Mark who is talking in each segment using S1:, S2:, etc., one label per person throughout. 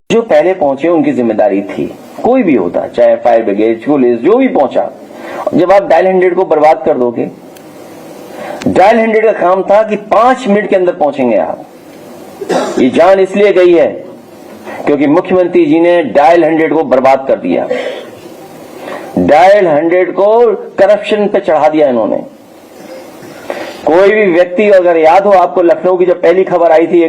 S1: जो पहले पहुंचे उनकी जिम्मेदारी थी, कोई भी होता, चाहे फायर ब्रिगेड, पुलिस, जो भी पहुंचा। जब आप डायल 100 को बर्बाद कर दोगे, डायल 100 का काम था कि 5 मिनट के अंदर पहुंचेंगे आप। ये जान इसलिए गई है क्योंकि मुख्यमंत्री जी ने डायल 100 को बर्बाद कर दिया। डायल 100 को करप्शन पे चढ़ा दिया इन्होंने। कोई भी व्यक्ति, अगर याद हो आपको, लखनऊ की जब पहली खबर आई थी,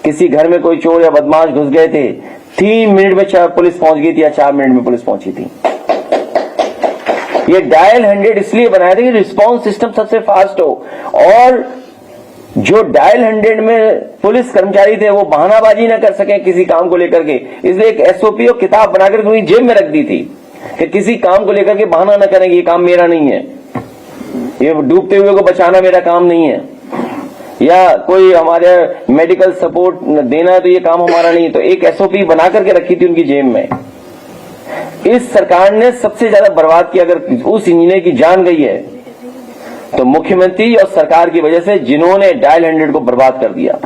S1: किसी घर में कोई चोर या बदमाश घुस गए थे, 3 मिनट में पुलिस पहुंच गई थी या 4 मिनट में पुलिस पहुंची थी। ये डायल 100 इसलिए बनाया था कि रिस्पांस सिस्टम सबसे फास्ट हो, और जो डायल 100 में पुलिस कर्मचारी थे वो बहानाबाजी ना कर सके किसी काम को लेकर के, इसलिए एक एसओपी और किताब बनाकर उनकी जेब में रख दी थी कि किसी काम को लेकर के बहाना ना करेंगे, ये काम मेरा नहीं है, ये डूबते हुए को बचाना मेरा काम नहीं है, या कोई हमारे मेडिकल सपोर्ट देना है तो ये काम हमारा नहीं है। तो एक एसओपी बना करके रखी थी उनकी जेब में। इस सरकार ने सबसे ज्यादा बर्बाद किया। अगर उस इंजीनियर की जान गई है तो मुख्यमंत्री और सरकार की वजह से, जिन्होंने डायल 100 को बर्बाद कर दिया।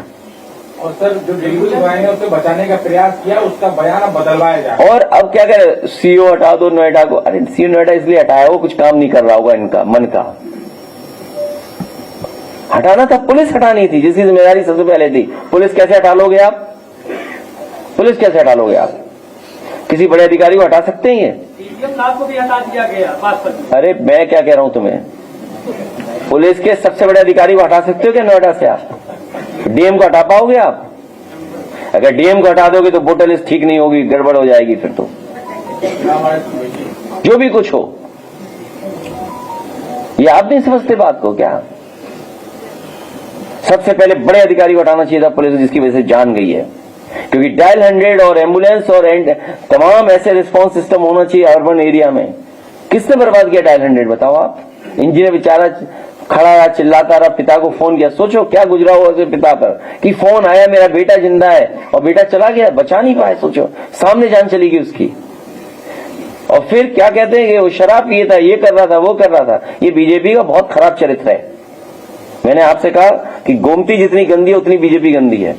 S2: और सर, जो डिलीवरी बॉय ने उसको बचाने का प्रयास किया, उसका बयान अब बदलवाया जाए।
S1: और अब क्या करें, सीओ हटा दो नोएडा को। अरे सीओ नोएडा इसलिए हटाया, वो कुछ काम नहीं कर रहा होगा इनका मन का। हटाना था, पुलिस हटानी थी, जिसकी जिम्मेदारी सबसे पहले थी। पुलिस कैसे हटा लोगे आप? पुलिस कैसे हटा लोगे आप? किसी बड़े अधिकारी को हटा सकते हैं?
S3: सीडीएम साहब को भी हटा दिया गया बात।
S1: अरे मैं क्या कह रहा हूं तुम्हें, पुलिस के सबसे बड़े अधिकारी को हटा सकते हो क्या नोएडा से आप? डीएम को हटा पाओगे आप? अगर डीएम को हटा दोगे तो वोटर लिस्ट ठीक नहीं होगी, गड़बड़ हो जाएगी फिर तो, जो भी कुछ हो। ये आप नहीं समझते बात को क्या? सबसे पहले बड़े अधिकारी को हटाना चाहिए था पुलिस, जिसकी वजह से जान गई है। क्योंकि डायल 100 और एम्बुलेंस और तमाम ऐसे रिस्पांस सिस्टम होना चाहिए अर्बन एरिया में। किसने बर्बाद किया डायल 100 बताओ आप? इंजीनियर बेचारा खड़ा रहा, चिल्लाता रहा, पिता को फोन किया। सोचो क्या गुजरा हुआ उसके पिता पर कि फोन आया, मेरा बेटा जिंदा है, और बेटा चला गया, बचा नहीं पाए। सोचो, सामने जान चली गई उसकी। और फिर क्या कहते हैं कि वो शराब पिए था, ये कर रहा था, वो कर रहा था। ये बीजेपी का बहुत खराब चरित्र है। मैंने आपसे कहा कि गोमती जितनी गंदी है उतनी बीजेपी गंदी है।